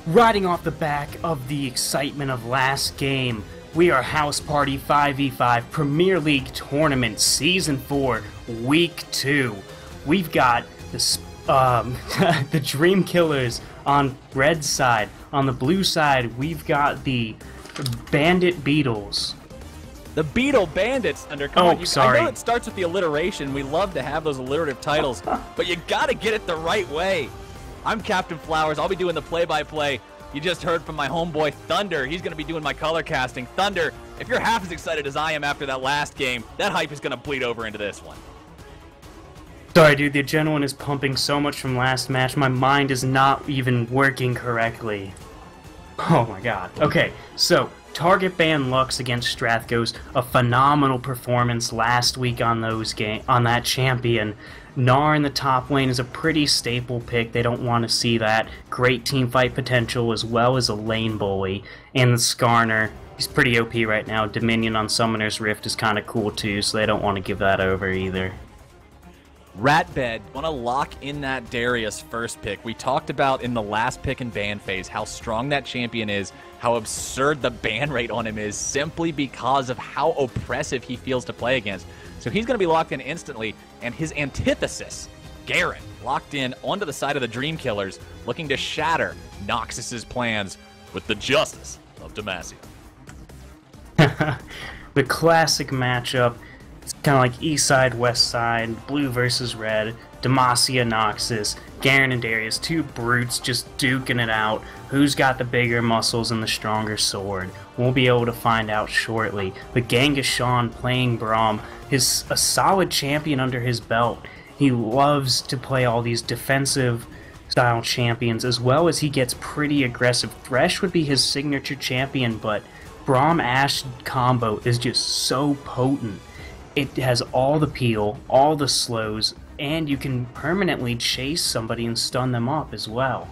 Riding off the back of the excitement of last game, we are House Party 5v5 Premier League Tournament Season 4, Week 2. We've got the, the Dream Killers on red side. On the blue side, we've got the Bandit Beetles. The Beetle Bandits under. Sorry. I know it starts with the alliteration. We love to have those alliterative titles, but you gotta get it the right way. I'm Captain Flowers. I'll be doing the play-by-play. You just heard from my homeboy Thunder. He's gonna be doing my color casting. Thunder, if you're half as excited as I am after that last game, that hype is gonna bleed over into this one. Sorry, dude. The adrenaline is pumping so much from last match. My mind is not even working correctly. Oh my god. Okay, so Target Ban Lux against Strathghost, a phenomenal performance last week on that champion. Gnar in the top lane is a pretty staple pick. They don't want to see that. Great team fight potential as well as a lane bully. And the Skarner, he's pretty OP right now. Dominion on Summoner's Rift is kind of cool too, so they don't want to give that over either. Ratbed, want to lock in that Darius first pick. We talked about in the last pick and ban phase how strong that champion is, how absurd the ban rate on him is simply because of how oppressive he feels to play against. So he's going to be locked in instantly, and his antithesis, Garen, locked in onto the side of the Dream Killers, looking to shatter Noxus's plans with the justice of Demacia. The classic matchup. It's kind of like east side, west side, blue versus red, Demacia, Noxus, Garen and Darius, two brutes just duking it out. Who's got the bigger muscles and the stronger sword? We'll be able to find out shortly. But Genghis playing Braum, a solid champion under his belt. He loves to play all these defensive style champions, as well as he gets pretty aggressive. Thresh would be his signature champion, but Braum-Ashe combo is just so potent. It has all the peel, all the slows, and you can permanently chase somebody and stun them up as well.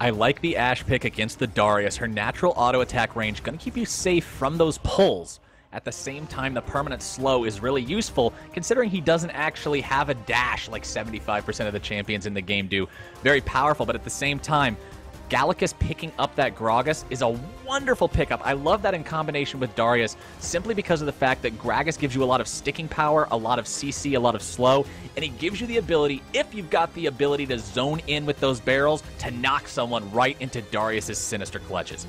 I like the Ashe pick against the Darius. Her natural auto attack range going to keep you safe from those pulls. At the same time, the permanent slow is really useful, considering he doesn't actually have a dash like 75% of the champions in the game do. Very powerful, but at the same time, Gallicus picking up that Gragas is a wonderful pickup. I love that in combination with Darius, simply because of the fact that Gragas gives you a lot of sticking power, a lot of CC, a lot of slow, and he gives you the ability, if you've got the ability to zone in with those barrels, to knock someone right into Darius's sinister clutches.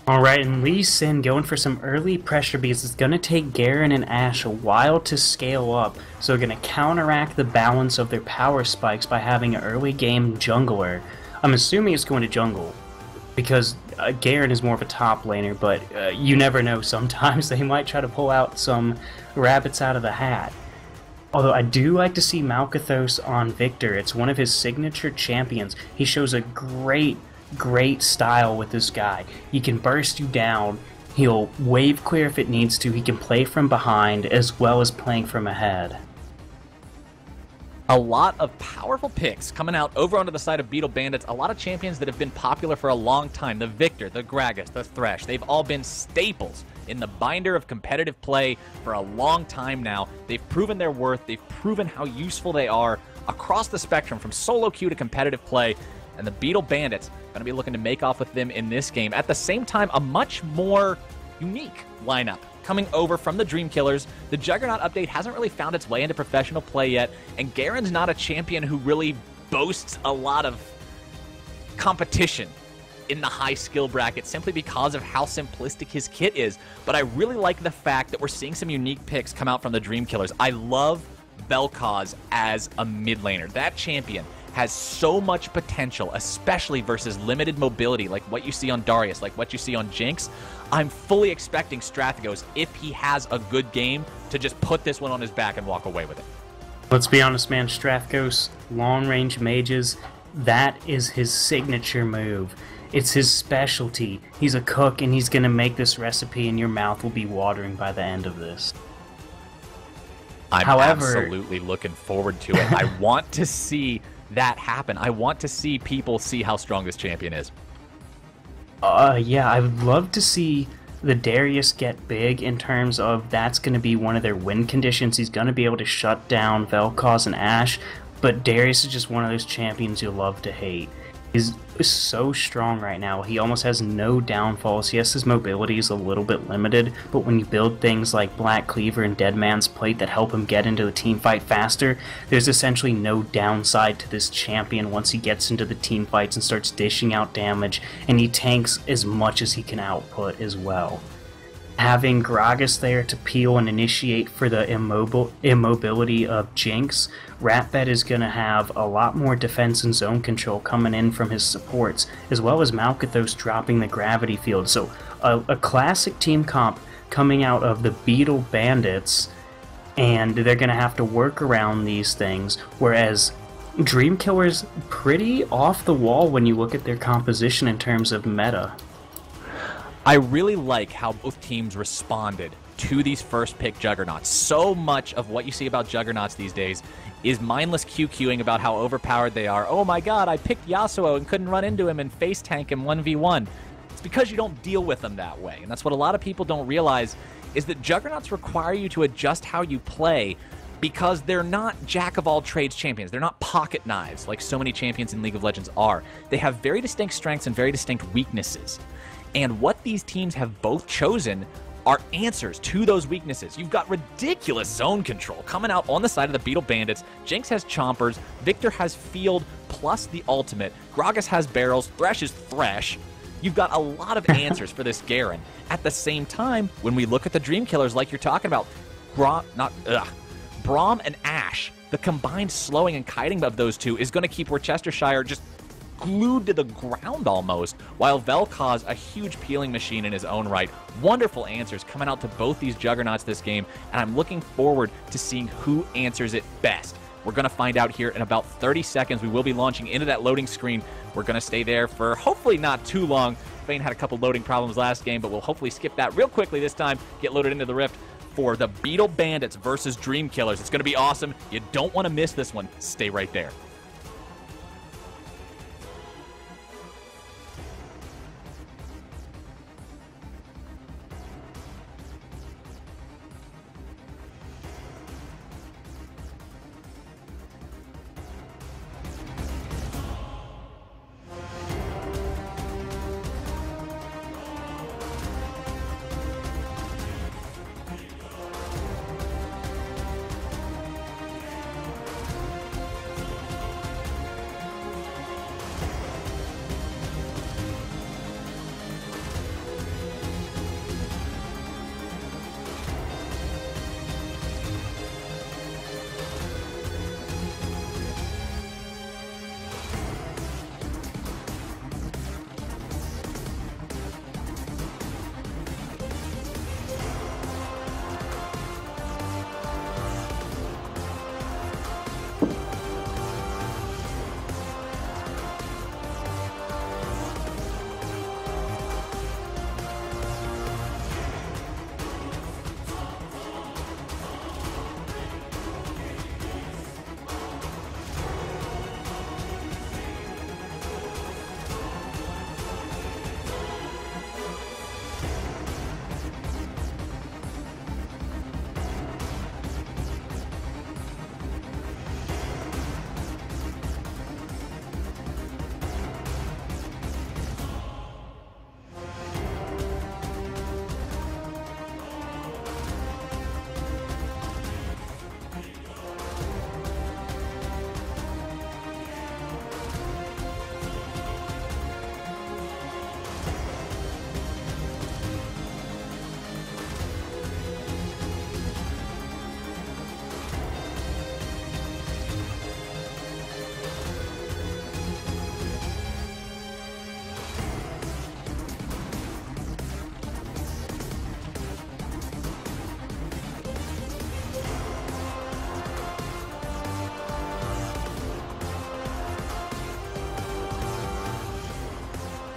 Alright, and Lee Sin going for some early pressure because it's going to take Garen and Ashe a while to scale up, so they're going to counteract the balance of their power spikes by having an early game jungler. I'm assuming it's going to jungle, because Garen is more of a top laner, but you never know, sometimes they might try to pull out some rabbits out of the hat. Although I do like to see Malkathos on Victor. It's one of his signature champions. He shows a great style with this guy. He can burst you down, he'll wave clear if it needs to, he can play from behind as well as playing from ahead. A lot of powerful picks coming out over onto the side of Beetle Bandits. A lot of champions that have been popular for a long time. The Victor, the Gragas, the Thresh. They've all been staples in the binder of competitive play for a long time now. They've proven their worth. They've proven how useful they are across the spectrum from solo queue to competitive play. And the Beetle Bandits going to be looking to make off with them in this game. At the same time, a much more unique lineup coming over from the Dream Killers. The Juggernaut update hasn't really found its way into professional play yet, and Garen's not a champion who really boasts a lot of competition in the high skill bracket simply because of how simplistic his kit is. But I really like the fact that we're seeing some unique picks come out from the Dream Killers. I love Vel'Koz as a mid laner. That champion has so much potential, especially versus limited mobility, like what you see on Darius, like what you see on Jinx. I'm fully expecting Strathghost, if he has a good game, to just put this one on his back and walk away with it. Let's be honest, man, Strathghost, long-range mages, that is his signature move. It's his specialty. He's a cook, and he's going to make this recipe, and your mouth will be watering by the end of this. I'm absolutely looking forward to it. I want to see that happen. I want to see people see how strong this champion is. Yeah, I would love to see the Darius get big in terms of that's going to be one of their win conditions. He's going to be able to shut down Vel'Koz and Ashe, but Darius is just one of those champions you love to hate. He's so strong right now. He almost has no downfalls. Yes, his mobility is a little bit limited, but when you build things like Black Cleaver and Dead Man's Plate that help him get into the team fight faster, there's essentially no downside to this champion once he gets into the team fights and starts dishing out damage, and he tanks as much as he can output as well. Having Gragas there to peel and initiate for the immobility of Jinx, Ratbed is going to have a lot more defense and zone control coming in from his supports, as well as Malkathos dropping the gravity field. So a classic team comp coming out of the Beetle Bandits, and they're going to have to work around these things, whereas Dreamkiller's pretty off the wall when you look at their composition in terms of meta. I really like how both teams responded to these first pick Juggernauts. So much of what you see about Juggernauts these days is mindless QQing about how overpowered they are. Oh my god, I picked Yasuo and couldn't run into him and face tank him 1v1. It's because you don't deal with them that way. And that's what a lot of people don't realize, is that Juggernauts require you to adjust how you play, because they're not jack-of-all-trades champions. They're not pocket knives like so many champions in League of Legends are. They have very distinct strengths and very distinct weaknesses. And what these teams have both chosen are answers to those weaknesses. You've got ridiculous zone control coming out on the side of the Beetle Bandits. Jinx has Chompers, Victor has Field plus the ultimate, Gragas has Barrels, Thresh is Thresh. You've got a lot of answers for this Garen. At the same time, when we look at the Dream Killers like you're talking about, Braum and Ashe, the combined slowing and kiting of those two is going to keep Worcestershire just glued to the ground almost, while Vel'Koz, a huge peeling machine in his own right. Wonderful answers coming out to both these Juggernauts this game, and I'm looking forward to seeing who answers it best. We're going to find out here in about 30 seconds. We will be launching into that loading screen. We're going to stay there for hopefully not too long. Vayne had a couple loading problems last game, but we'll hopefully skip that real quickly this time, get loaded into the Rift for the Beetle Bandits versus Dream Killers. It's going to be awesome. You don't want to miss this one. Stay right there.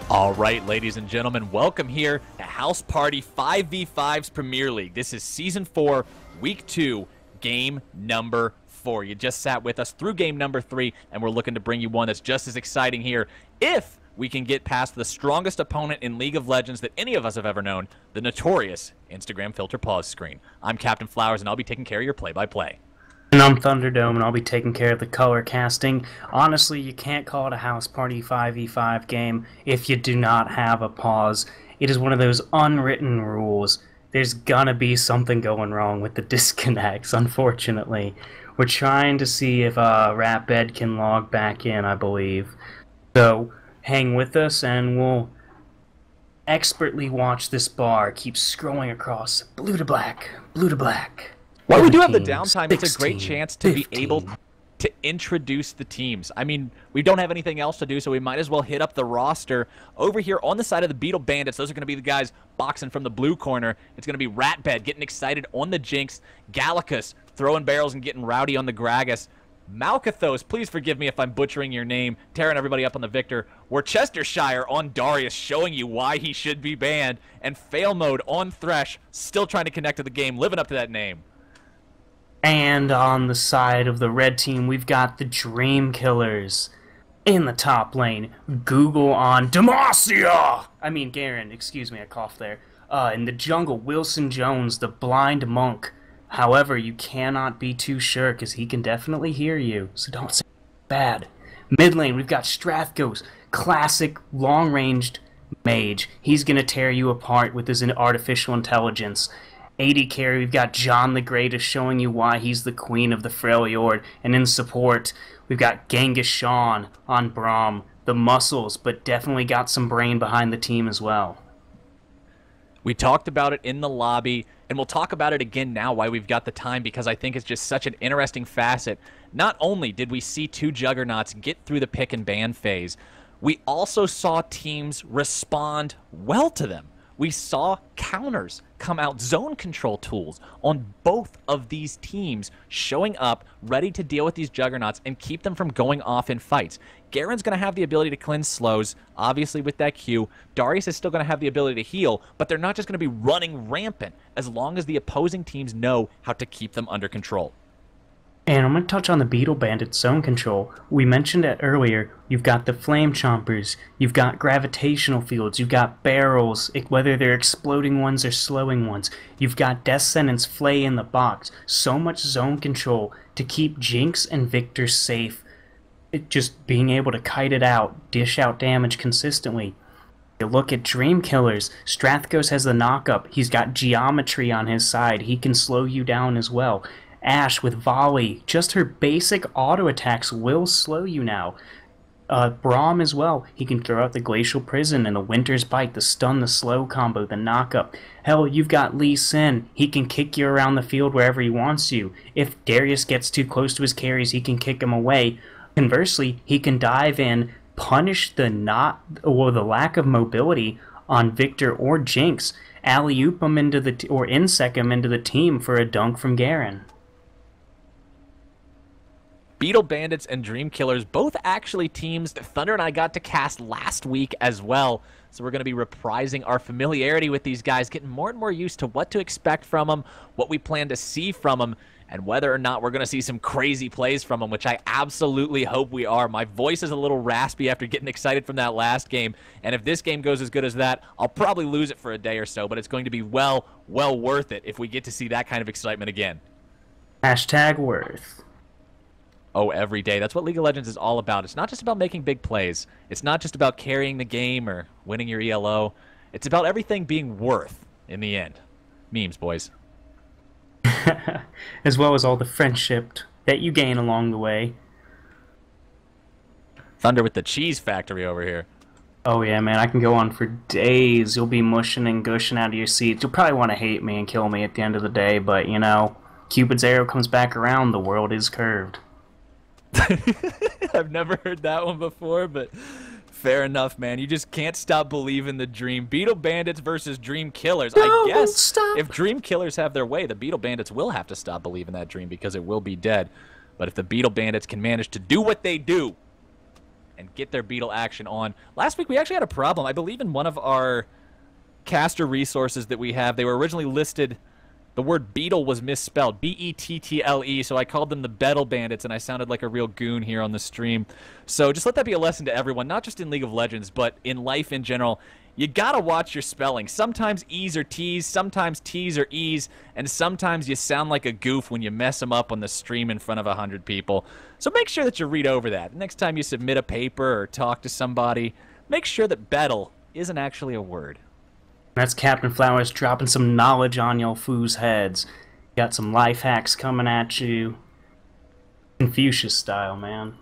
All right, ladies and gentlemen, welcome here to House Party 5v5's Premier League. This is Season 4, Week 2, Game number 4. You just sat with us through Game number 3, and we're looking to bring you one that's just as exciting here if we can get past the strongest opponent in League of Legends that any of us have ever known, the notorious Instagram filter pause screen. I'm Captain Flowers, and I'll be taking care of your play-by-play. And I'm Thunderdome, and I'll be taking care of the color casting. Honestly, you can't call it a House Party 5v5 game if you do not have a pause. It is one of those unwritten rules. There's gonna be something going wrong with the disconnects, unfortunately. We're trying to see if Ratbed can log back in, I believe. So, hang with us, and we'll expertly watch this bar keep scrolling across blue to black, blue to black. While we do have the downtime, it's a great chance to be able to introduce the teams. I mean, we don't have anything else to do, so we might as well hit up the roster. Over here on the side of the Beetle Bandits, those are going to be the guys boxing from the blue corner. It's going to be Ratbed getting excited on the Jinx, Gallicus throwing barrels and getting rowdy on the Gragas, Malkathos, please forgive me if I'm butchering your name, tearing everybody up on the Victor, Worcestershire on Darius, showing you why he should be banned, and Fail Mode on Thresh, still trying to connect to the game, living up to that name. And on the side of the red team, we've got the Dream Killers. In the top lane, Google on Demacia! I mean, Garen, excuse me, I coughed there. In the jungle, Wilson Jones, the blind monk. However, you cannot be too sure, because he can definitely hear you, so don't say bad. Mid lane, we've got Strathghost, classic long-ranged mage. He's going to tear you apart with his artificial intelligence. AD carry, we've got John the Greatest showing you why he's the queen of the Freljord. And in support, we've got Genghis Sean on Braum. The muscles, but definitely got some brain behind the team as well. We talked about it in the lobby, and we'll talk about it again now while we've got the time, because I think it's just such an interesting facet. Not only did we see two juggernauts get through the pick and ban phase, we also saw teams respond well to them. We saw counters come out, zone control tools on both of these teams showing up, ready to deal with these juggernauts and keep them from going off in fights. Garen's going to have the ability to cleanse slows, obviously with that Q. Darius is still going to have the ability to heal, but they're not just going to be running rampant as long as the opposing teams know how to keep them under control. And I'm going to touch on the Beetle Bandits zone control. We mentioned it earlier. You've got the Flame Chompers, you've got gravitational fields, you've got barrels, whether they're exploding ones or slowing ones. You've got Death Sentence, Flay in the box. So much zone control to keep Jinx and Victor safe. Just being able to kite it out, dish out damage consistently. You look at Dream Killers, Strathghost has the knock-up. He's got Geometry on his side. He can slow you down as well. Ashe with Volley, just her basic auto attacks will slow you now. Braum as well, he can throw out the Glacial Prison and the Winter's Bite, the stun, the slow combo, the knock-up. Hell, you've got Lee Sin, he can kick you around the field wherever he wants you. If Darius gets too close to his carries, he can kick him away. Conversely, he can dive in, punish the lack of mobility on Victor or Jinx, alley-oop him into or insect him into the team for a dunk from Garen. Beetle Bandits and Dream Killers, both actually teams that Thunder and I got to cast last week as well. So we're going to be reprising our familiarity with these guys, getting more and more used to what to expect from them, what we plan to see from them, and whether or not we're going to see some crazy plays from them, which I absolutely hope we are. My voice is a little raspy after getting excited from that last game, and if this game goes as good as that, I'll probably lose it for a day or so, but it's going to be well worth it if we get to see that kind of excitement again. Hashtag worth. Oh, every day. That's what League of Legends is all about. It's not just about making big plays. It's not just about carrying the game or winning your ELO. It's about everything being worth in the end. Memes, boys. As well as all the friendship that you gain along the way. Thunder with the cheese factory over here. Oh yeah, man, I can go on for days. You'll be mushing and gushing out of your seats. You'll probably want to hate me and kill me at the end of the day, but, you know, Cupid's arrow comes back around, the world is curved. I've never heard that one before, but fair enough, man. You just can't stop believing the dream. Beetle Bandits versus Dream Killers. I guess if Dream Killers have their way, the Beetle Bandits will have to stop believing that dream because it will be dead. But if the Beetle Bandits can manage to do what they do and get their Beetle action on. Last week we actually had a problem. I believe in one of our caster resources that we have, they were originally listed. The word Beetle was misspelled, B-E-T-T-L-E, so I called them the Beetle Bandits, and I sounded like a real goon here on the stream. So just let that be a lesson to everyone, not just in League of Legends, but in life in general. You gotta watch your spelling. Sometimes E's are T's, sometimes T's are E's, and sometimes you sound like a goof when you mess them up on the stream in front of 100 people. So make sure that you read over that. Next time you submit a paper or talk to somebody, make sure that Beetle isn't actually a word. That's Captain Flowers dropping some knowledge on y'all foos' heads. Got some life hacks coming at you. Confucius style, man.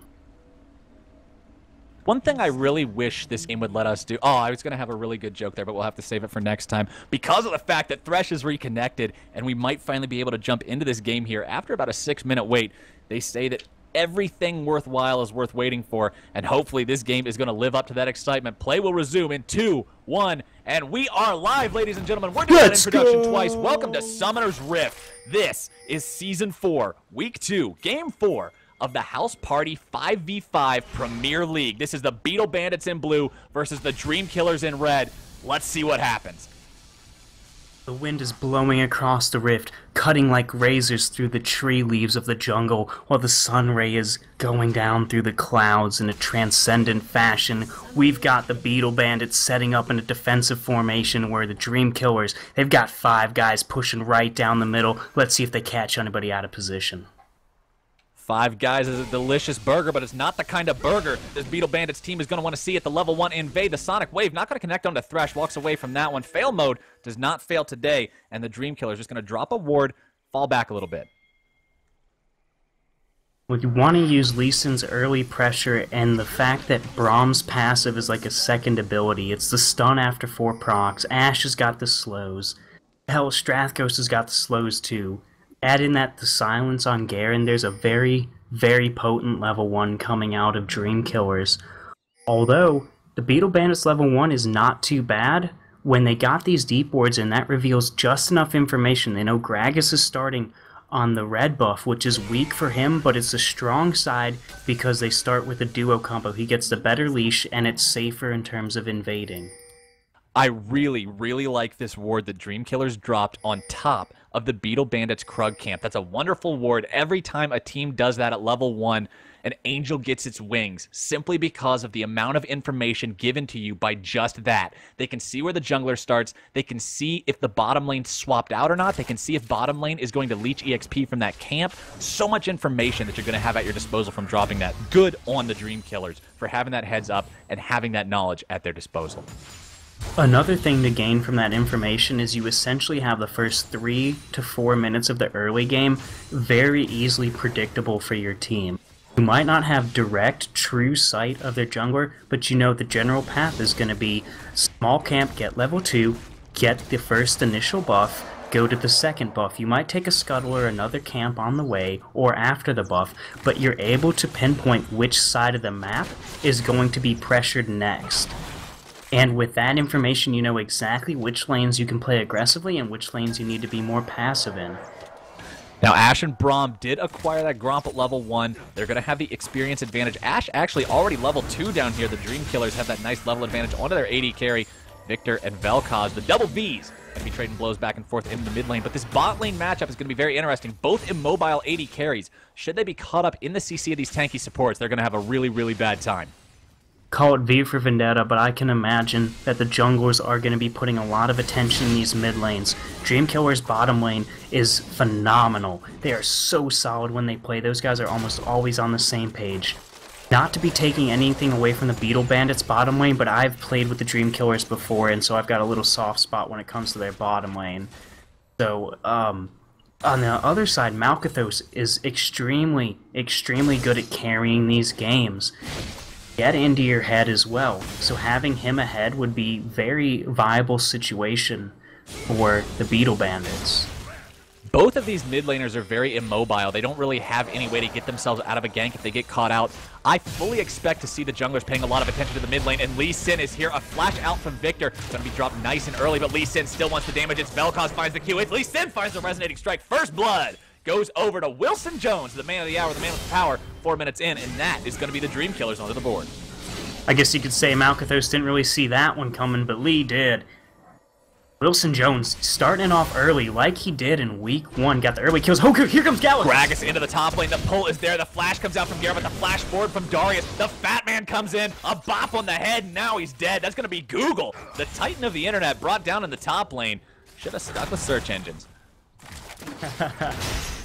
One thing I really wish this game would let us do... Oh, I was going to have a really good joke there, but we'll have to save it for next time. Because of the fact that Thresh is reconnected, and we might finally be able to jump into this game here after about a 6-minute wait, they say that everything worthwhile is worth waiting for, and hopefully this game is going to live up to that excitement. Play will resume in 2, 1, and we are live, ladies and gentlemen. We're doing that introduction twice. Welcome to Summoner's Rift. This is Season 4, Week 2, Game 4 of the House Party 5v5 Premier League. This is the Beetle Bandits in blue versus the Dream Killers in red. Let's see what happens. The wind is blowing across the rift, cutting like razors through the tree leaves of the jungle, while the sun ray is going down through the clouds in a transcendent fashion. We've got the Beetle Bandits setting up in a defensive formation where the Dream Killers, they've got 5 guys pushing right down the middle. Let's see if they catch anybody out of position. 5 guys is a delicious burger, but it's not the kind of burger this Beetle Bandits team is going to want to see at the level 1 invade. The Sonic Wave not going to connect onto Thresh, walks away from that one. Fail mode does not fail today, and the Dream Killer is just going to drop a ward, fall back a little bit. Well, you want to use Lee Sin's early pressure, and the fact that Braum's passive is like a second ability. It's the stun after 4 procs. Ashe has got the slows. Hell, Strathghost has got the slows too. Add in that the silence on Garen, there's a very, very potent level 1 coming out of Dream Killers. Although, the Beetle Bandits level 1 is not too bad. When they got these deep wards in, that reveals just enough information. They know Gragas is starting on the red buff, which is weak for him, but it's a strong side because they start with a duo combo. He gets the better leash, and it's safer in terms of invading. I really, really like this ward that Dream Killers dropped on top of the Beetle Bandits Krug camp. That's a wonderful ward. Every time a team does that at level 1, an angel gets its wings, simply because of the amount of information given to you by just that. They can see where the jungler starts. They can see if the bottom lane swapped out or not. They can see if bottom lane is going to leech EXP from that camp. So much information that you're going to have at your disposal from dropping that. Good on the Dream Killers for having that heads up and having that knowledge at their disposal. Another thing to gain from that information is you essentially have the first 3 to 4 minutes of the early game very easily predictable for your team. You might not have direct, true sight of their jungler, but you know the general path is going to be small camp, get level 2, get the first initial buff, go to the second buff. You might take a scuttle or another camp on the way or after the buff, but you're able to pinpoint which side of the map is going to be pressured next. And with that information, you know exactly which lanes you can play aggressively and which lanes you need to be more passive in. Now, Ashe and Braum did acquire that Gromp at level 1. They're going to have the experience advantage. Ashe actually already level 2 down here. The Dream Killers have that nice level advantage onto their AD carry, Victor and Vel'Koz. The double Vs going to be trading blows back and forth into the mid lane. But this bot lane matchup is going to be very interesting. Both immobile AD carries. Should they be caught up in the CC of these tanky supports, they're going to have a really, really bad time. Call it V for Vendetta, but I can imagine that the junglers are going to be putting a lot of attention in these mid lanes. Dream Killer's bottom lane is phenomenal. They are so solid when they play. Those guys are almost always on the same page. Not to be taking anything away from the Beetle Bandits bottom lane, but I've played with the Dream Killers before, and so I've got a little soft spot when it comes to their bottom lane. So, on the other side, Malkathos is extremely, extremely good at carrying these games. Get into your head as well, so having him ahead would be very viable situation for the Beetle Bandits. Both of these mid laners are very immobile. They don't really have any way to get themselves out of a gank if they get caught out. I fully expect to see the junglers paying a lot of attention to the mid lane, and Lee Sin is here. A flash out from Victor. Going to be dropped nice and early, but Lee Sin still wants the damage. It's Vel'Koz finds the Q. It's Lee Sin finds the resonating strike. First blood goes over to Wilson Jones, the man of the hour, the man with the power, 4 minutes in, and that is going to be the Dream Killers onto the board. I guess you could say Malkathos didn't really see that one coming, but Lee did. Wilson Jones starting off early like he did in week 1. Got the early kills. Oh, here comes Gallagher. Gragas into the top lane. The pull is there. The flash comes out from Garrett, but the flash forward from Darius. The fat man comes in. A bop on the head, and now he's dead. That's going to be Google. The titan of the internet brought down in the top lane. Should have stuck with search engines.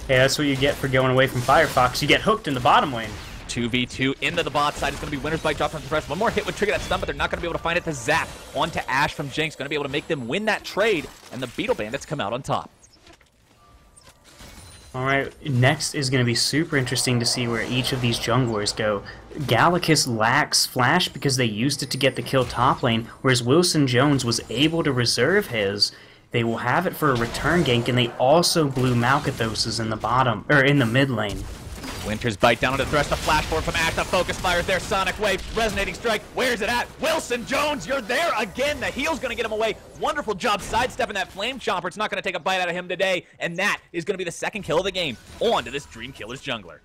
Hey, that's what you get for going away from Firefox. You get hooked in the bottom lane. 2v2 into the bot side. It's going to be Winner's Bite drop from the Thresh. One more hit would trigger that stun, but they're not going to be able to find it to Zap. On to Ash from Jinx. Going to be able to make them win that trade, and the Beetle Bandits come out on top. Alright, next is going to be super interesting to see where each of these junglers go. Galacus lacks Flash because they used it to get the kill top lane, whereas Wilson Jones was able to reserve his. They will have it for a return gank, and they also blew Malkathos's in the bottom, or in the mid lane. Winter's Bite down on the Thresh, the flash forward from Ash, the focus fires there, Sonic Wave, Resonating Strike, where's it at? Wilson Jones, you're there again, the heal's gonna get him away. Wonderful job sidestepping that Flame Chomper, it's not gonna take a bite out of him today, and that is gonna be the second kill of the game. On to this Dream Killer's jungler.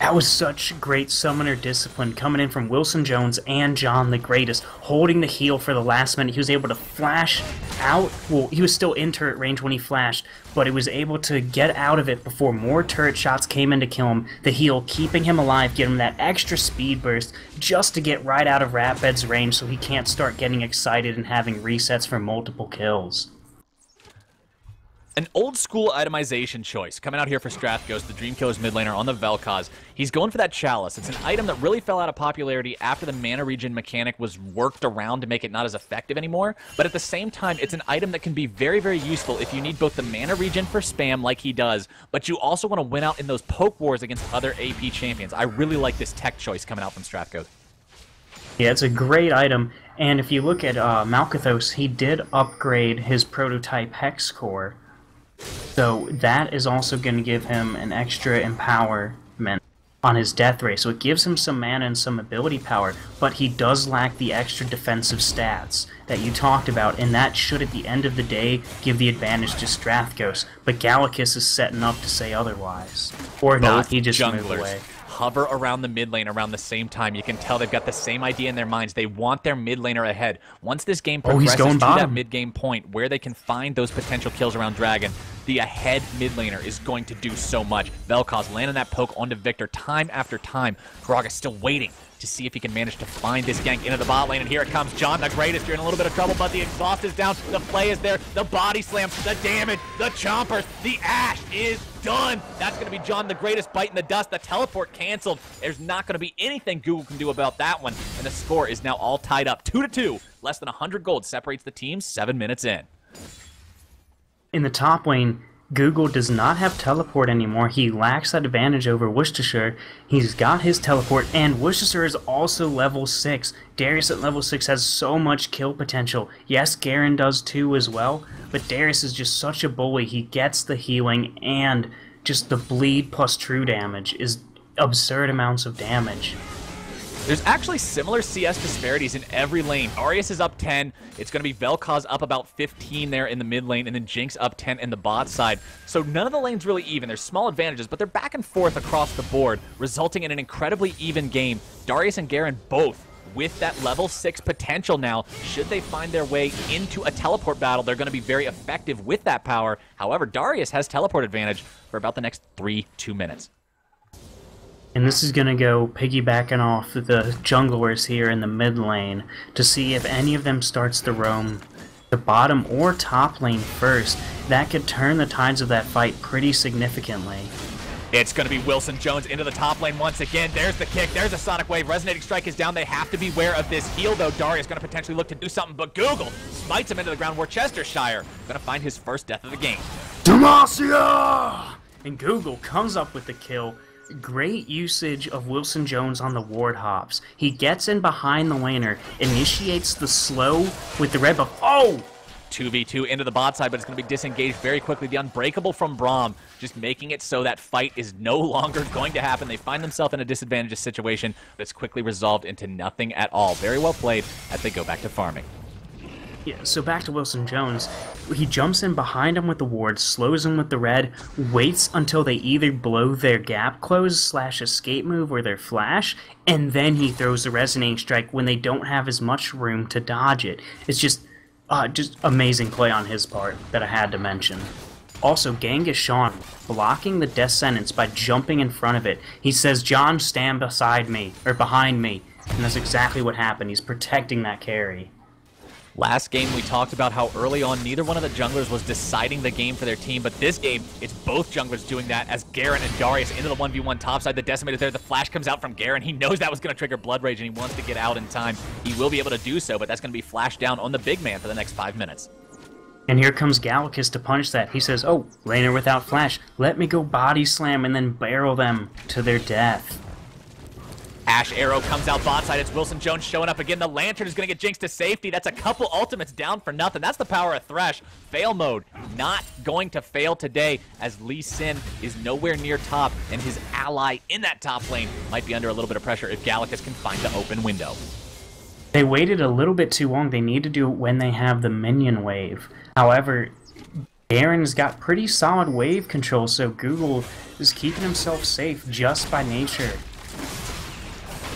That was such great summoner discipline coming in from Wilson Jones and John the Greatest, holding the heal for the last minute. He was able to flash out. Well, he was still in turret range when he flashed, but he was able to get out of it before more turret shots came in to kill him. The heal keeping him alive, giving him that extra speed burst just to get right out of Ratbed's range so he can't start getting excited and having resets for multiple kills. An old-school itemization choice coming out here for Strathghost, the Dream Killer's mid laner on the Vel'Koz. He's going for that Chalice. It's an item that really fell out of popularity after the mana regen mechanic was worked around to make it not as effective anymore, but at the same time, it's an item that can be very, very useful if you need both the mana regen for spam like he does, but you also want to win out in those poke wars against other AP champions. I really like this tech choice coming out from Strathghost. Yeah, it's a great item, and if you look at Malkathos, he did upgrade his prototype Hex Core. So that is also going to give him an extra empowerment on his death ray. So it gives him some mana and some ability power, but he does lack the extra defensive stats that you talked about, and that should at the end of the day give the advantage to Strathghost. But Galacus is setting up to say otherwise. Or not, he just moved away. Hover around the mid lane around the same time. You can tell they've got the same idea in their minds. They want their mid laner ahead. Once this game progresses to that mid game point where they can find those potential kills around Dragon, the ahead mid laner is going to do so much. Vel'Koz landing that poke onto Victor time after time. Gragas still waiting to see if he can manage to find this gank into the bot lane, and here it comes. John the Greatest, you're in a little bit of trouble, but the exhaust is down, the play is there, the body slam, the damage, the chompers, the Ash is done. That's going to be John the Greatest biting the dust, the teleport canceled. There's not going to be anything Google can do about that one, and the score is now all tied up, 2-2. Less than 100 gold separates the teams 7 minutes in. In the top lane, Google does not have teleport anymore. He lacks that advantage over Worcestershire. He's got his teleport, and Worcestershire is also level 6. Darius at level 6 has so much kill potential. Yes, Garen does too as well, but Darius is just such a bully. He gets the healing, and just the bleed plus true damage is absurd amounts of damage. There's actually similar CS disparities in every lane. Arius is up 10. It's going to be Vel'Koz up about 15 there in the mid lane, and then Jinx up 10 in the bot side. So none of the lanes really even. There's small advantages, but they're back and forth across the board, resulting in an incredibly even game. Darius and Garen both with that level 6 potential now. Should they find their way into a teleport battle, they're going to be very effective with that power. However, Darius has teleport advantage for about the next 2 minutes. And this is going to go piggybacking off the junglers here in the mid lane to see if any of them starts to roam the bottom or top lane first. That could turn the tides of that fight pretty significantly. It's going to be Wilson Jones into the top lane once again. There's the kick. There's a Sonic Wave. Resonating Strike is down. They have to beware of this heal, though. Darius going to potentially look to do something, but Google smites him into the ground. Worcestershire going to find his first death of the game. Demacia! And Google comes up with the kill. Great usage of Wilson Jones on the ward hops. He gets in behind the laner, initiates the slow with the red buff. Oh! 2v2 into the bot side, but it's going to be disengaged very quickly. The Unbreakable from Braum, just making it so that fight is no longer going to happen. They find themselves in a disadvantageous situation that's quickly resolved into nothing at all. Very well played as they go back to farming. Yeah, so back to Wilson Jones. He jumps in behind him with the ward, slows him with the red, waits until they either blow their gap close / escape move or their flash, and then he throws the Resonating Strike when they don't have as much room to dodge it. It's just Just amazing play on his part that I had to mention. Also, Genghis Sean blocking the death sentence by jumping in front of it. He says, "John, stand beside me," or behind me, and that's exactly what happened. He's protecting that carry. Last game, we talked about how early on neither one of the junglers was deciding the game for their team, but this game, it's both junglers doing that as Garen and Darius into the 1v1 topside. The Decimator there, the flash comes out from Garen. He knows that was going to trigger Blood Rage, and he wants to get out in time. He will be able to do so, but that's going to be flashed down on the big man for the next 5 minutes. And here comes Galacus to punish that. He says, "Oh, laner without flash, let me go body slam and then barrel them to their death." Ash Arrow comes out bot side. It's Wilson Jones showing up again. The Lantern is going to get Jinx to safety. That's a couple ultimates down for nothing. That's the power of Thresh. Fail mode not going to fail today as Lee Sin is nowhere near top, and his ally in that top lane might be under a little bit of pressure if Galacus can find the open window. They waited a little bit too long. They need to do it when they have the minion wave. However, Garen's got pretty solid wave control, so Google is keeping himself safe just by nature.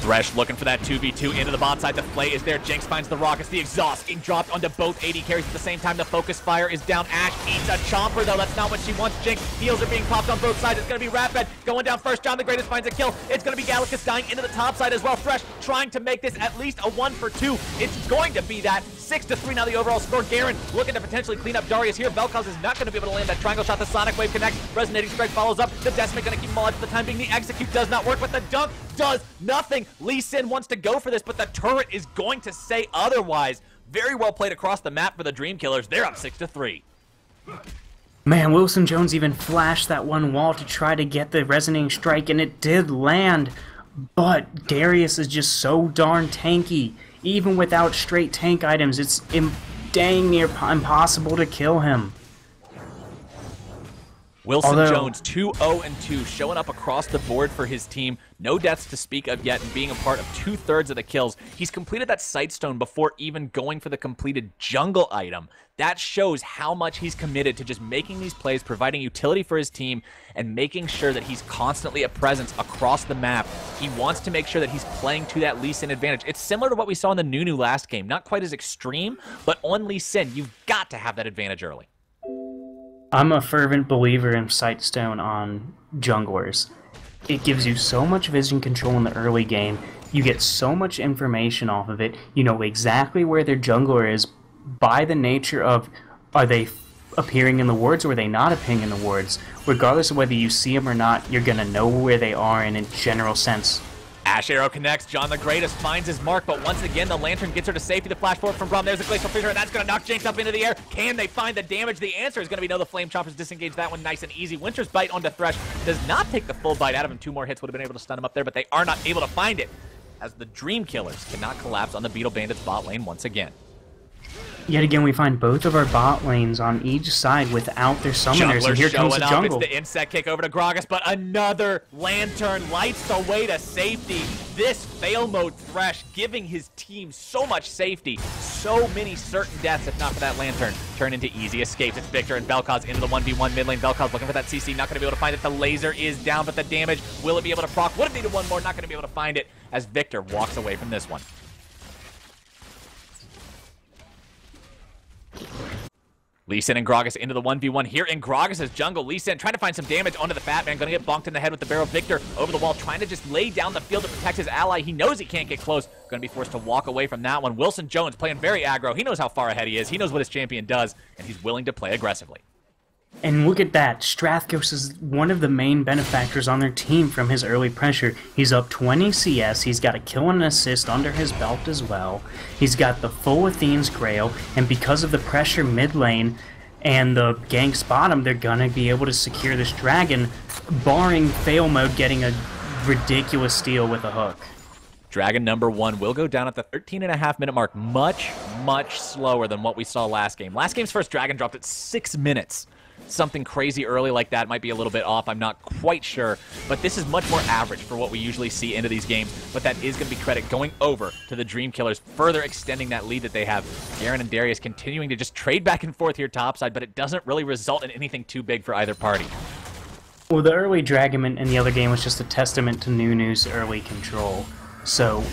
Thresh looking for that 2v2 into the bot side. The play is there. Jinx finds the rockets. The exhaust getting dropped onto both AD carries at the same time. The focus fire is down. Ash eats a chomper, though. That's not what she wants. Jinx heals are being popped on both sides. It's going to be Rapid going down first. John the Greatest finds a kill. It's going to be Galacus dying into the top side as well. Thresh trying to make this at least a 1-for-2. It's going to be that. 6-3 now the overall score. Garen looking to potentially clean up Darius here. Vel'Koz is not going to be able to land that triangle shot. The Sonic Wave connects. Resonating Strike follows up. The Decimate going to keep him alive for the time being. The execute does not work, but the dunk does nothing. Lee Sin wants to go for this, but the turret is going to say otherwise. Very well played across the map for the Dream Killers. They're up 6-3. Man, Wilson Jones even flashed that one wall to try to get the Resonating Strike, and it did land. But Darius is just so darn tanky. Even without straight tank items, it's dang near impossible to kill him. Wilson Jones, 2-0-2, showing up across the board for his team. No deaths to speak of yet, and being a part of 2/3 of the kills. He's completed that Sightstone before even going for the completed jungle item. That shows how much he's committed to just making these plays, providing utility for his team, and making sure that he's constantly a presence across the map. He wants to make sure that he's playing to that Lee Sin advantage. It's similar to what we saw in the Nunu last game. Not quite as extreme, but on Lee Sin, you've got to have that advantage early. I'm a fervent believer in Sightstone on junglers. It gives you so much vision control in the early game. You get so much information off of it. You know exactly where their jungler is by the nature of, are they appearing in the wards or are they not appearing in the wards? Regardless of whether you see them or not, you're going to know where they are in a general sense. Ash Arrow connects. John the Greatest finds his mark, but once again, the Lantern gets her to safety. The flash forward from Braum. There's a Glacial Fissure, and that's going to knock Jinx up into the air. Can they find the damage? The answer is going to be no. The Flame Choppers disengage that one nice and easy. Winter's Bite onto Thresh does not take the full bite out of him. 2 more hits would have been able to stun him up there, but they are not able to find it, as the Dream Killers cannot collapse on the Beetle Bandits bot lane once again. Yet again, we find both of our bot lanes on each side without their summoners, and here comes the jungle. It's the insect kick over to Gragas, but another Lantern lights the way to safety. This fail mode Thresh giving his team so much safety. So many certain deaths, if not for that Lantern, turn into easy escapes. It's Victor and Vel'Koz into the 1v1 mid lane. Vel'Koz looking for that CC, not going to be able to find it. The laser is down, but the damage, will it be able to proc? Would have needed one more, not going to be able to find it, as Victor walks away from this one. Lee Sin and Gragas into the 1v1 here in Gragas' jungle. Lee Sin trying to find some damage onto the Fat Man. Going to get bonked in the head with the barrel. Victor over the wall trying to just lay down the field to protect his ally. He knows he can't get close. Going to be forced to walk away from that one. Wilson Jones playing very aggro. He knows how far ahead he is. He knows what his champion does, and he's willing to play aggressively. And look at that. Strathghost is one of the main benefactors on their team from his early pressure. He's up 20 CS. He's got a kill and an assist under his belt as well. He's got the full Athene's Grail, and because of the pressure mid lane and the ganks bottom, they're going to be able to secure this dragon, barring fail mode getting a ridiculous steal with a hook. Dragon number 1 will go down at the 13.5-minute mark. Much, much slower than what we saw last game. Last game's first dragon dropped at 6 minutes. Something crazy early like that might be a little bit off. I'm not quite sure. But this is much more average for what we usually see into these games. But that is going to be credit going over to the Dream Killers, further extending that lead that they have. Garen and Darius continuing to just trade back and forth here topside, but it doesn't really result in anything too big for either party. Well, the early Dragon in the other game was just a testament to Nunu's early control. So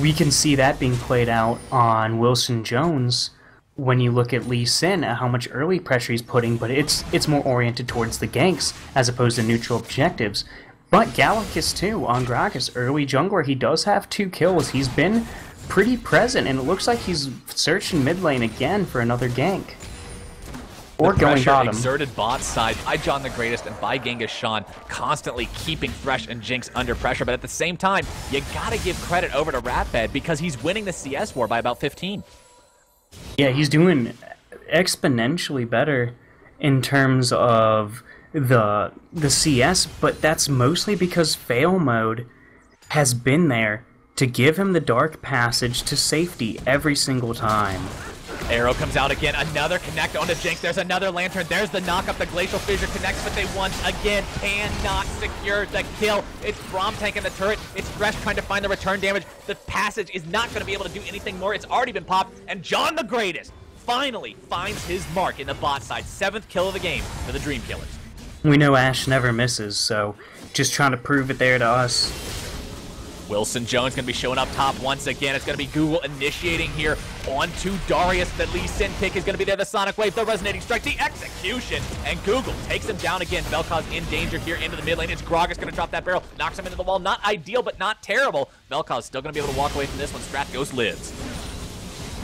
we can see that being played out on Wilson Jones when you look at Lee Sin, at how much early pressure he's putting, but it's more oriented towards the ganks as opposed to neutral objectives. But Galacus too, on Gragas, early jungler, he does have 2 kills. He's been pretty present, and it looks like he's searching mid lane again for another gank. Or the going pressure bottom. exerted bot side by John the Greatest and by Genghis Khan, constantly keeping Thresh and Jinx under pressure. But at the same time, you gotta give credit over to Ratbed because he's winning the CS war by about 15. Yeah, he's doing exponentially better in terms of the CS, but that's mostly because fail mode has been there to give him the dark passage to safety every single time. Arrow comes out again, another connect onto Jinx, there's another Lantern, there's the knock up, the Glacial Fissure connects, but they once again cannot secure the kill. It's Braum tanking the turret, it's Thresh trying to find the return damage, the passage is not going to be able to do anything more, it's already been popped, and John the Greatest finally finds his mark in the bot side, 7th kill of the game for the Dream Killers. We know Ashe never misses, so just trying to prove it there to us. Wilson Jones going to be showing up top once again. It's going to be Google initiating here onto Darius. The Lee Sin pick is going to be there. The Sonic Wave, the Resonating Strike, the execution. And Google takes him down again. Vel'Koz in danger here into the mid lane. It's Gragas going to drop that barrel. Knocks him into the wall. Not ideal, but not terrible. Vel'Koz still going to be able to walk away from this one. Strathghost lives.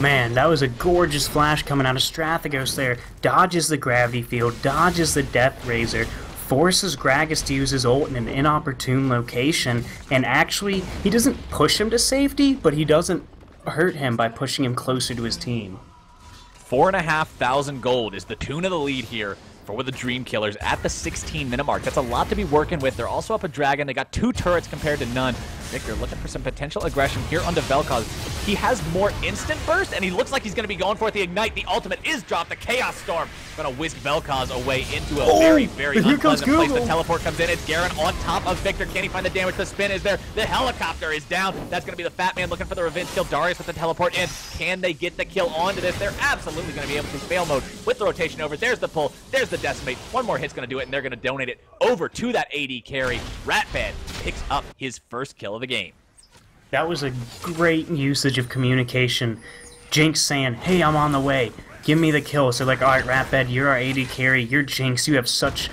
Man, that was a gorgeous flash coming out of Strathghost there. Dodges the gravity field, dodges the Death Razor, forces Gragas to use his ult in an inopportune location, and actually, he doesn't push him to safety, but he doesn't hurt him by pushing him closer to his team. 4,500 gold is the tune of the lead here for the Dream Killers at the 16-minute mark. That's a lot to be working with. They're also up a dragon. They got 2 turrets compared to none. Victor looking for some potential aggression here onto Vel'Koz. He has more instant burst, and he looks like he's going to be going for it. The Ignite, the ultimate is dropped. The Chaos Storm going to whisk Vel'Koz away into a very, very unpleasant place. The teleport comes in. It's Garen on top of Victor. Can he find the damage? The spin is there. The helicopter is down. That's going to be the Fat Man looking for the revenge kill. Darius with the teleport in. Can they get the kill onto this? They're absolutely going to be able to fail mode with the rotation over. There's the pull. There's the decimate. One more hit's going to do it, and they're going to donate it over to that AD carry. Ratbed picks up his first kill of the game. That was a great usage of communication. Jinx saying, hey, I'm on the way. Give me the kill. So like, alright, Ratbed, you're our AD carry. You're Jinx. You have such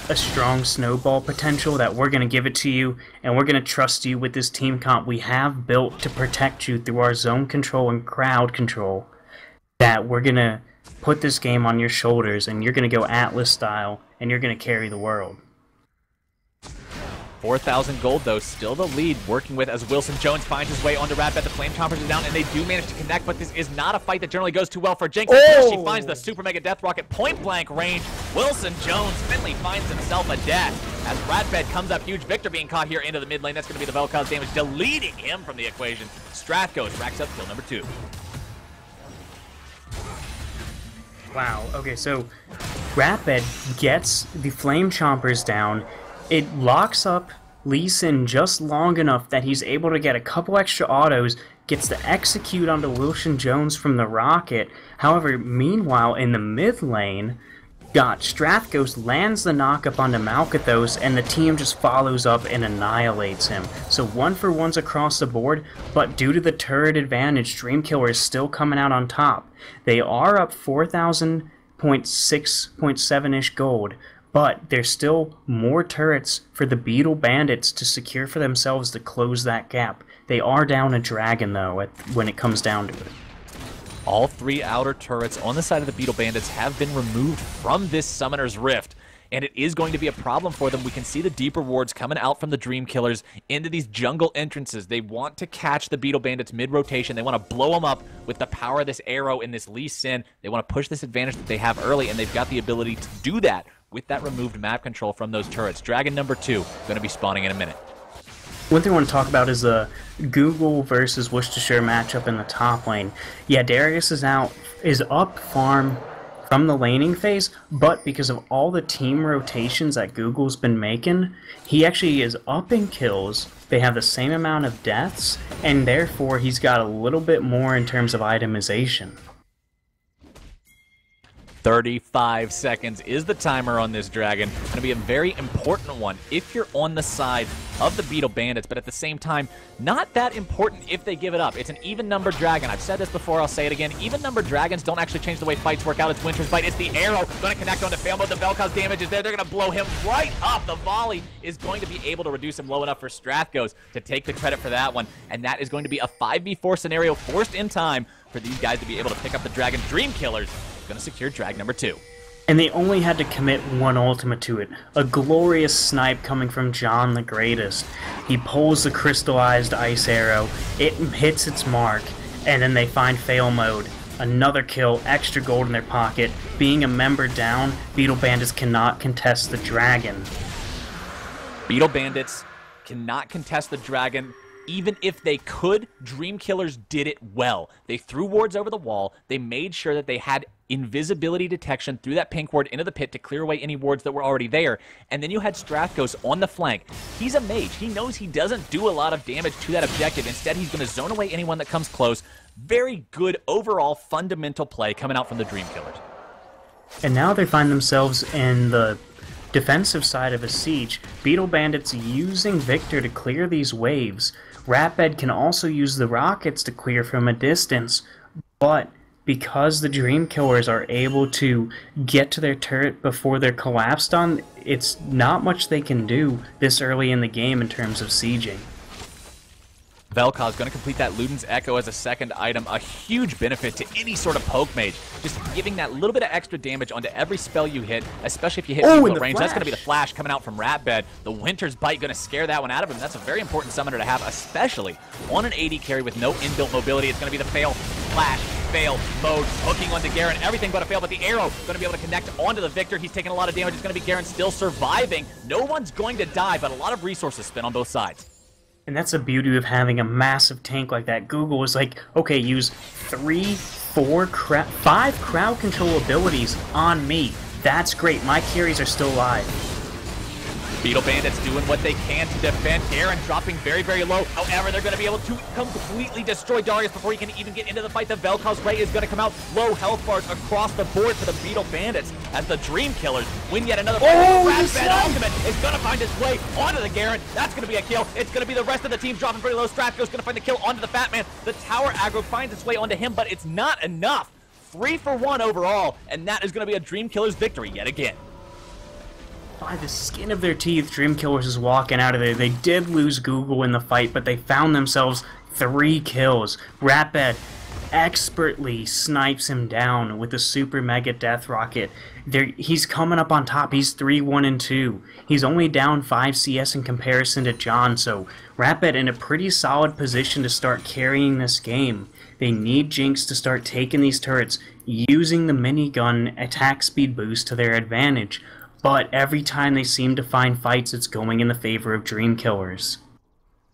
a strong snowball potential that we're going to give it to you, and we're going to trust you with this team comp we have built to protect you through our zone control and crowd control. That we're going to put this game on your shoulders, and you're going to go Atlas style, and you're going to carry the world. 4,000 gold, though, still the lead, working with as Wilson Jones finds his way onto Ratbed. The Flame Chompers are down, and they do manage to connect, but this is not a fight that generally goes too well for Jinx. She finds the Super Mega Death Rocket point-blank range. Wilson Jones finally finds himself a death as Ratbed comes up huge. Victor being caught here into the mid lane. That's going to be the Vel'Koz damage, deleting him from the equation. Strathghost racks up kill number 2. Wow, okay, so Ratbed gets the Flame Chompers down. It locks up Lee Sin just long enough that he's able to get a couple extra autos, gets to execute onto Wilson Jones from the rocket. However, meanwhile, in the mid lane, Strathghost lands the knock-up onto Malkathos, and the team just follows up and annihilates him. So 1-for-1s across the board, but due to the turret advantage, Dreamkiller is still coming out on top. They are up 4,000.6.7-ish gold, but there's still more turrets for the Beetle Bandits to secure for themselves to close that gap. They are down a dragon, though, when it comes down to it. All 3 outer turrets on the side of the Beetle Bandits have been removed from this Summoner's Rift, and it is going to be a problem for them. We can see the deep rewards coming out from the Dream Killers into these jungle entrances. They want to catch the Beetle Bandits mid-rotation. They want to blow them up with the power of this arrow and this Lee Sin. They want to push this advantage that they have early, and they've got the ability to do that with that removed map control from those turrets. Dragon number 2 going to be spawning in a minute. One thing I want to talk about is the Google versus Worcestershire matchup in the top lane. Yeah, Darius is up farm from the laning phase, but because of all the team rotations that Google's been making, he actually is up in kills. They have the same amount of deaths, and therefore he's got a little bit more in terms of itemization. 35 seconds is the timer on this dragon. Going to be a very important one if you're on the side of the Beetle Bandits, but at the same time, not that important if they give it up. It's an even-numbered dragon. I've said this before, I'll say it again. Even-numbered dragons don't actually change the way fights work out. It's Winter's Bite. It's the arrow. Going to connect onto fail mode. The Vel'Koz damage is there. They're going to blow him right up. The volley is going to be able to reduce him low enough for Strathgos to take the credit for that one, and that is going to be a 5v4 scenario forced in time for these guys to be able to pick up the dragon. Dream Killers going to secure drag number 2. And they only had to commit one ultimate to it. A glorious snipe coming from John the Greatest. He pulls the crystallized ice arrow, it hits its mark, and then they find fail mode. Another kill, extra gold in their pocket. Being a member down, Beetle Bandits cannot contest the dragon. Beetle Bandits cannot contest the dragon. Even if they could, Dream Killers did it well. They threw wards over the wall. They made sure that they had invisibility detection through that pink ward into the pit to clear away any wards that were already there. And then you had Strathgos on the flank. He's a mage. He knows he doesn't do a lot of damage to that objective. Instead, he's going to zone away anyone that comes close. Very good overall fundamental play coming out from the Dream Killers. And now they find themselves in the defensive side of a siege. Beetle Bandits using Victor to clear these waves. Ratbed can also use the rockets to clear from a distance, but because the Dream Killers are able to get to their turret before they're collapsed on, it's not much they can do this early in the game in terms of sieging. Vel'Koz going to complete that Luden's Echo as a second item, a huge benefit to any sort of poke mage. Just giving that little bit of extra damage onto every spell you hit, especially if you hit people at range. That's going to be the flash coming out from Ratbed. The Winter's Bite going to scare that one out of him. That's a very important summoner to have, especially on an AD carry with no inbuilt mobility. It's going to be the fail, flash, fail mode, hooking onto Garen, everything but a fail, but the arrow going to be able to connect onto the Victor. He's taking a lot of damage. It's going to be Garen still surviving. No one's going to die, but a lot of resources spent on both sides. And that's the beauty of having a massive tank like that. Google was like, okay, use 3, 4, 5 crowd control abilities on me. That's great. My carries are still alive. Beetle Bandits doing what they can to defend. Garen dropping very, very low. However, they're going to be able to completely destroy Darius before he can even get into the fight. The Vel'Koz Ray is going to come out. Low health bars across the board for the Beetle Bandits as the Dream Killers win yet another fight. Ratbed Ultimate is going to find his way onto the Garen. That's going to be a kill. It's going to be the rest of the team dropping pretty low. Strathgos going to find the kill onto the Fat Man. The tower aggro finds its way onto him, but it's not enough. 3 for 1 overall, and that is going to be a Dream Killers victory yet again. By the skin of their teeth, Dream Killers is walking out of there. They did lose Google in the fight, but they found themselves 3 kills. Ratbed expertly snipes him down with the Super Mega Death Rocket. He's coming up on top. He's 3-1-2. He's only down 5 CS in comparison to John, so Ratbed in a pretty solid position to start carrying this game. They need Jinx to start taking these turrets, using the minigun attack speed boost to their advantage. But every time they seem to find fights, it's going in the favor of Dream Killers.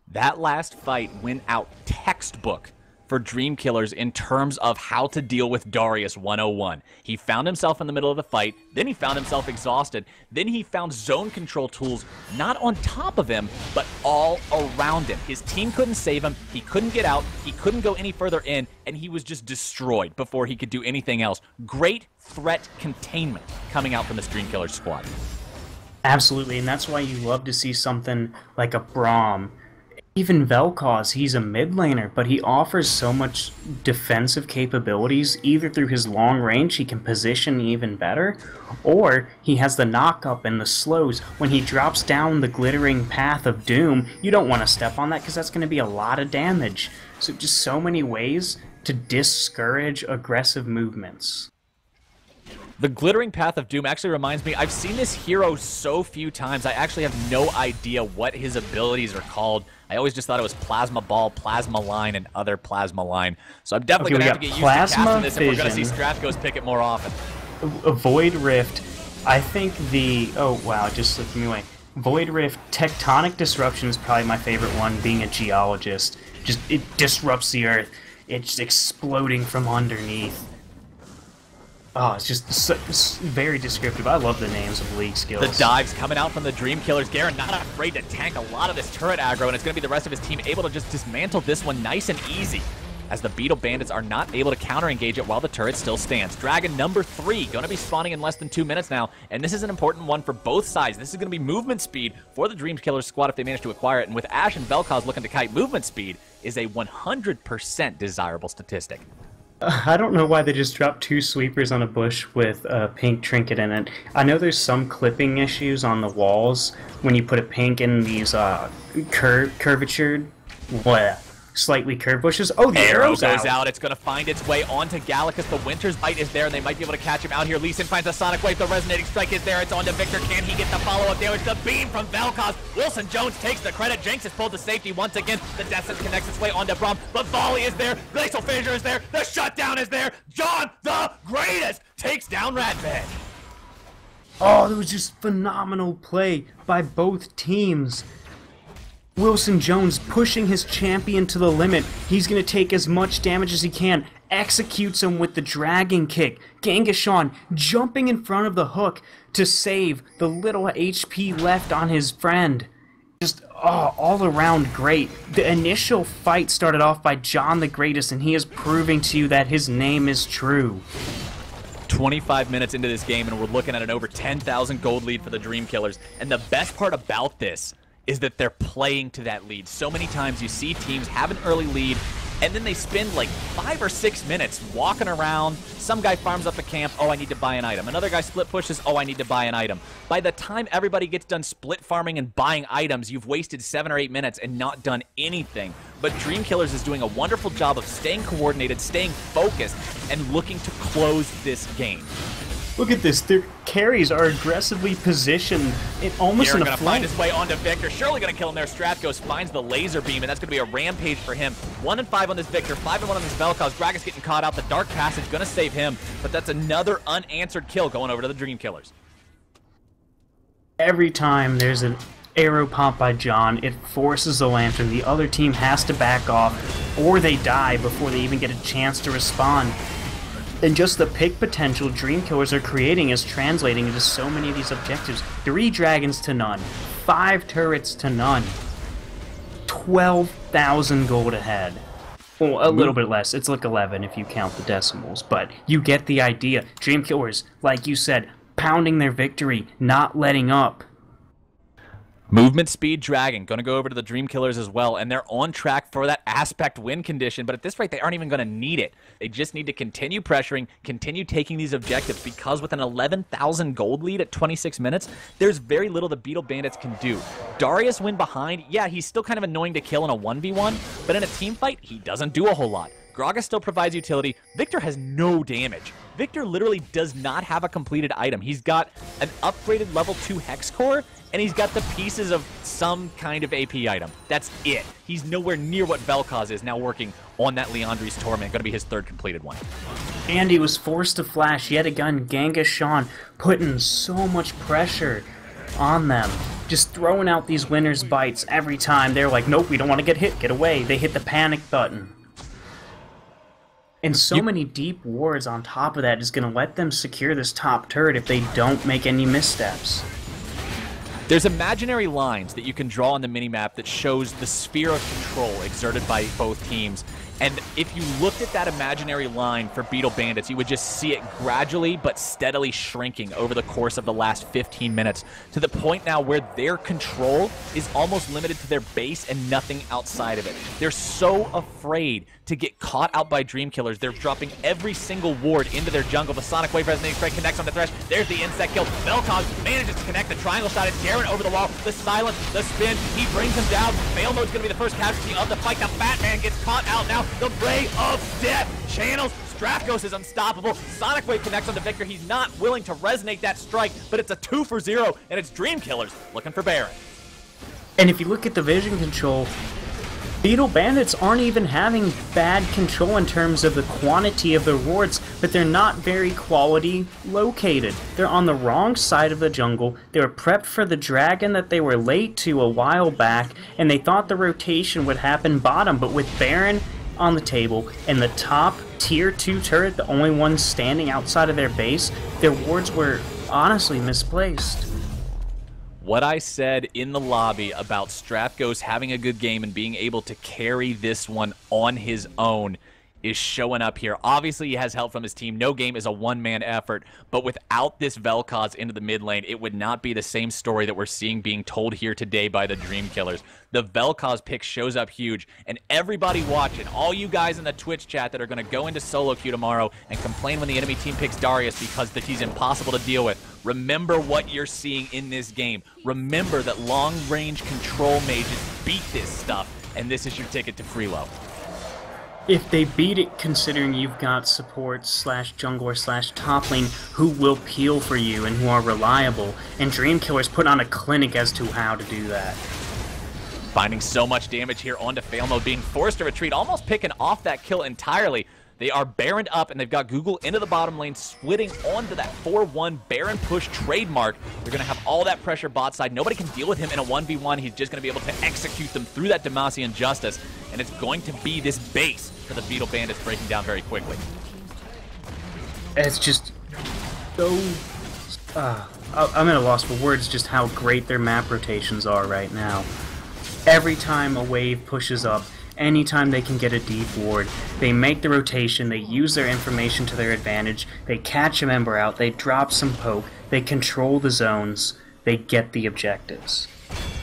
That last fight went out textbook for Dream Killers in terms of how to deal with Darius 101. He found himself in the middle of the fight, then he found himself exhausted, then he found zone control tools not on top of him, but all around him. His team couldn't save him, he couldn't get out, he couldn't go any further in, and he was just destroyed before he could do anything else. Great threat containment coming out from this Dream Killers squad. Absolutely, and that's why you love to see something like a Braum. Even Vel'Koz, he's a mid laner, but he offers so much defensive capabilities. Either through his long range, he can position even better, or he has the knock-up and the slows. When he drops down the glittering path of doom, you don't want to step on that because that's going to be a lot of damage. So just so many ways to discourage aggressive movements. The Glittering Path of Doom actually reminds me, I've seen this hero so few times, I actually have no idea what his abilities are called. I always just thought it was Plasma Ball, Plasma Line, and other Plasma Line. So I'm definitely going to have to get used to casting this if we're going to see Strathgos pick it more often. Void Rift, I think oh wow, it just slipped me away. Void Rift, Tectonic Disruption is probably my favorite one, being a geologist. It disrupts the earth. It's exploding from underneath. Oh, it's just very descriptive. I love the names of League skills. The dives coming out from the Dream Killers. Garen not afraid to tank a lot of this turret aggro, and it's going to be the rest of his team able to just dismantle this one nice and easy. as the Beetle Bandits are not able to counter-engage it while the turret still stands. Dragon number 3 going to be spawning in less than 2 minutes now, and this is an important one for both sides. This is going to be movement speed for the Dream Killers squad if they manage to acquire it, and with Ash and Vel'Koz looking to kite, movement speed is a 100% desirable statistic. I don't know why they just dropped 2 sweepers on a bush with a pink trinket in it. I know there's some clipping issues on the walls when you put a pink in these curvatured, slightly curved bushes. Oh, the arrow arrow's goes out. It's going to find its way onto Galacus. The Winter's Bite is there, and they might be able to catch him out here. Lee Sin finds a Sonic Wave. The Resonating Strike is there. It's on to Victor. Can he get the follow-up damage? The beam from Vel'Koz. Wilson Jones takes the credit. Jinx is pulled to safety once again. The Death Sense connects its way onto Braum. The volley is there. Glacial Fissure is there. The shutdown is there. John the Greatest takes down Ratbed. Oh, that was just phenomenal play by both teams. Wilson Jones pushing his champion to the limit. He's going to take as much damage as he can. Executes him with the Dragon Kick. Genghis jumping in front of the hook to save the little HP left on his friend. Just, all around great. The initial fight started off by John the Greatest, and he is proving to you that his name is true. 25 minutes into this game, and we're looking at an over 10,000 gold lead for the Dream Killers. And the best part about this is that they're playing to that lead. So many times you see teams have an early lead, and then they spend like 5 or 6 minutes walking around. Some guy farms up a camp, oh, I need to buy an item. Another guy split pushes, oh, I need to buy an item. By the time everybody gets done split farming and buying items, you've wasted 7 or 8 minutes and not done anything. But Dream Killers is doing a wonderful job of staying coordinated, staying focused, and looking to close this game. Look at this. Their carries are aggressively positioned almost in a gonna flank. Find his way onto Victor. Surely gonna kill him there. Strathghost finds the laser beam, and that's gonna be a rampage for him. 1 and 5 on this Victor, 5 and 1 on this Vel'Koz. Gragas getting caught out. The Dark Passage gonna save him, but that's another unanswered kill going over to the Dream Killers. Every time there's an arrow pop by John, it forces the Lantern. The other team has to back off, or they die before they even get a chance to respond. And just the pick potential Dream Killers are creating is translating into so many of these objectives. 3 dragons to none, 5 turrets to none, 12,000 gold ahead. Well, a little bit less. It's like 11 if you count the decimals, but you get the idea. Dream Killers, like you said, pounding their victory, not letting up. Movement speed Dragon, going to go over to the Dream Killers as well, and they're on track for that aspect win condition, but at this rate, they aren't even going to need it. They just need to continue pressuring, continue taking these objectives, because with an 11,000 gold lead at 26 minutes, there's very little the Beetle Bandits can do. Darius win behind, yeah, he's still kind of annoying to kill in a 1v1, but in a team fight, he doesn't do a whole lot. Gragas still provides utility. Victor has no damage. Victor literally does not have a completed item. He's got an upgraded level 2 Hex Core, and he's got the pieces of some kind of AP item. That's it. He's nowhere near what Vel'Koz is now working on that Leandri's Torment. Going to be his 3rd completed one. And he was forced to flash yet again. Genghis putting so much pressure on them. Just throwing out these winner's bites every time. They're like, nope, we don't want to get hit. Get away. They hit the panic button. And so many deep wards on top of that is going to let them secure this top turret if they don't make any missteps. There's imaginary lines that you can draw on the minimap that shows the sphere of control exerted by both teams. And if you looked at that imaginary line for Beetle Bandits, you would just see it gradually but steadily shrinking over the course of the last 15 minutes to the point now where their control is almost limited to their base and nothing outside of it. They're so afraid to get caught out by Dream Killers. They're dropping every single ward into their jungle. The Sonic Wave Resonating Strike connects on the Thresh. There's the insect kill. Vel'Koz manages to connect the triangle shot. It's Garen over the wall. The silence, the spin. He brings him down. Fail Mode's going to be the first casualty of the fight. The Fat Man gets caught out now. The Ray of Death channels. Strathghost is unstoppable. Sonic Wave connects onto Victor. He's not willing to resonate that strike, but it's a 2 for 0, and it's Dream Killers looking for Baron. And if you look at the vision control, Beetle Bandits aren't even having bad control in terms of the quantity of the wards, but they're not very quality located. They're on the wrong side of the jungle. They were prepped for the dragon that they were late to a while back, and they thought the rotation would happen bottom, but with Baron on the table and the top tier 2 turret, the only one standing outside of their base, their wards were honestly misplaced. What I said in the lobby about Strathghost having a good game and being able to carry this one on his own is showing up here. Obviously, he has help from his team. No game is a one-man effort, but without this Vel'Koz into the mid lane, it would not be the same story that we're seeing being told here today by the Dream Killers. The Vel'Koz pick shows up huge, and everybody watching, all you guys in the Twitch chat that are going to go into solo queue tomorrow and complain when the enemy team picks Darius because he's impossible to deal with, remember what you're seeing in this game. Remember that long-range control mages beat this stuff, and this is your ticket to Freelo. If they beat it, considering you've got support / jungler / top lane who will peel for you and who are reliable, and Dream Killers put on a clinic as to how to do that. Finding so much damage here onto fail mode, being forced to retreat, almost picking off that kill entirely. They are Baroned up, and they've got Google into the bottom lane, splitting onto that 4-1 Baron push trademark. They're going to have all that pressure bot side. Nobody can deal with him in a 1v1. He's just going to be able to execute them through that Demacian Justice, and it's going to be this base for the Beetle Bandits breaking down very quickly. It's just so... I'm at a loss for words just how great their map rotations are right now. Every time a wave pushes up, anytime they can get a deep ward, they make the rotation, they use their information to their advantage, they catch a member out, they drop some poke, they control the zones, they get the objectives.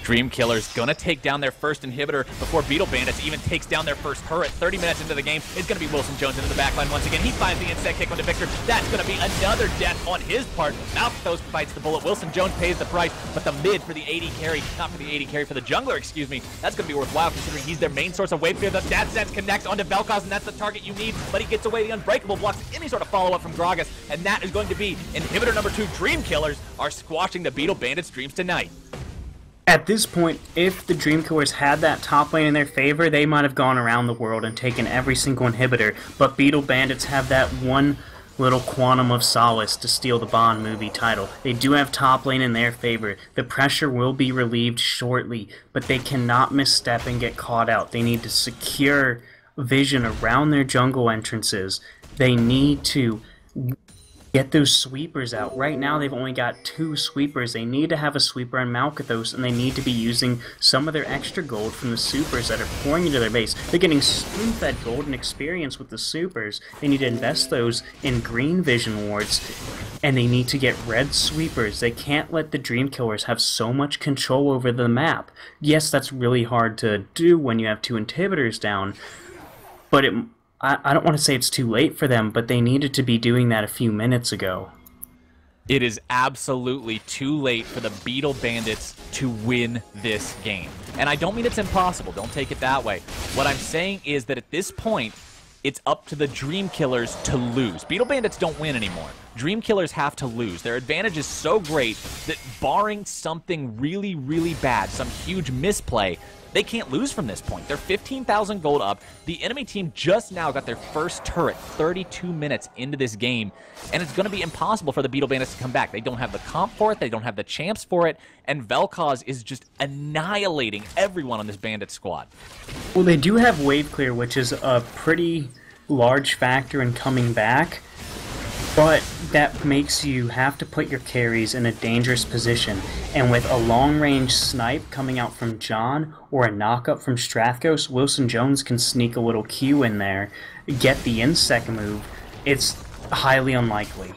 Dream Killers gonna take down their first inhibitor before Beetle Bandits even takes down their first turret. 30 minutes into the game, it's gonna be Wilson Jones into the backline once again. He finds the insect kick onto Victor. That's gonna be another death on his part. Malthus bites the bullet. Wilson Jones pays the price, but the mid for the AD carry, not for the AD carry, for the jungler, excuse me, that's gonna be worthwhile considering he's their main source of wave clear. The Dad Sets connects onto Vel'Koz, and that's the target you need, but he gets away. The Unbreakable blocks any sort of follow-up from Gragas, and that is going to be inhibitor number 2. Dream Killers are squashing the Beetle Bandits' dreams tonight. At this point, if the Dream Killers had that top lane in their favor, they might have gone around the world and taken every single inhibitor, but Beetle Bandits have that one little quantum of solace to steal the Bond movie title. They do have top lane in their favor. The pressure will be relieved shortly, but they cannot misstep and get caught out. They need to secure vision around their jungle entrances. They need to get those sweepers out. Right now they've only got 2 sweepers. They need to have a sweeper on Malkathos, and they need to be using some of their extra gold from the supers that are pouring into their base. They're getting spoon-fed gold and experience with the supers. They need to invest those in green vision wards, and they need to get red sweepers. They can't let the Dream Killers have so much control over the map. Yes, that's really hard to do when you have 2 inhibitors down, but I don't want to say it's too late for them, but they needed to be doing that a few minutes ago. It is absolutely too late for the Beetle Bandits to win this game. And I don't mean it's impossible, don't take it that way. What I'm saying is that at this point, it's up to the Dream Killers to lose. Beetle Bandits don't win anymore. Dream Killers have to lose. Their advantage is so great that barring something really, really bad, some huge misplay, they can't lose from this point. They're 15,000 gold up. The enemy team just now got their first turret 32 minutes into this game, and it's going to be impossible for the Beetle Bandits to come back. They don't have the comp for it. They don't have the champs for it, and Vel'Koz is just annihilating everyone on this Bandit squad. Well, they do have wave clear, which is a pretty large factor in coming back, but that makes you have to put your carries in a dangerous position, and with a long-range snipe coming out from John or a knockup from Strathghost, Wilson Jones can sneak a little Q in there, get the insect move. It's highly unlikely.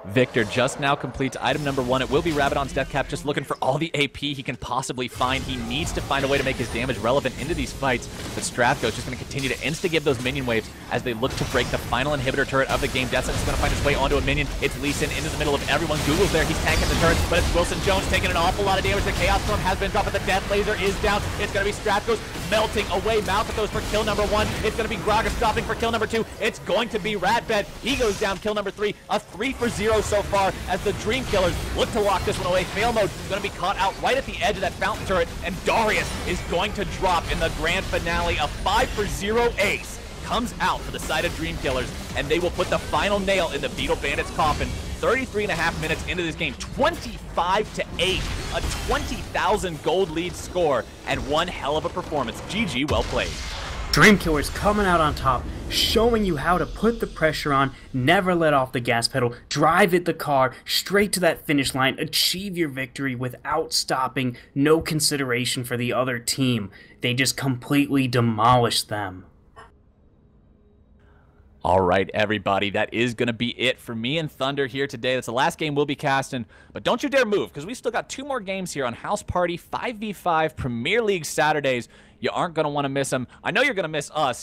Victor just now completes item number 1. It will be Rabadon's Death Cap, just looking for all the AP he can possibly find. He needs to find a way to make his damage relevant into these fights, but Strathghost just going to continue to insta-give those minion waves as they look to break the final inhibitor turret of the game. Deathsentence is going to find his way onto a minion. It's Lee Sin into the middle of everyone. Google's there. He's tanking the turret, but it's Wilson Jones taking an awful lot of damage. The Chaos Storm has been dropped, but the Death Laser is down. It's going to be Strathghost melting away Malkathos for kill number 1. It's going to be Gragas stopping for kill number 2. It's going to be Radbed. He goes down kill number 3. A 3 for 0 so far as the Dream Killers look to lock this one away. Fail mode going to be caught out right at the edge of that fountain turret, and Darius is going to drop in the grand finale. A 5 for 0 ace comes out for the side of Dream Killers, and they will put the final nail in the Beetle Bandits' coffin. 33.5 minutes into this game, 25-8, a 20,000 gold lead score, and one hell of a performance. GG, well played. Dream Killers coming out on top, showing you how to put the pressure on, never let off the gas pedal, drive it the car, straight to that finish line, achieve your victory without stopping, no consideration for the other team. They just completely demolished them. All right, everybody, that is going to be it for me and Thunder here today. That's the last game we'll be casting, but don't you dare move, because we still got 2 more games here on House Party 5v5 Premier League Saturdays. You aren't going to want to miss them. I know you're going to miss us.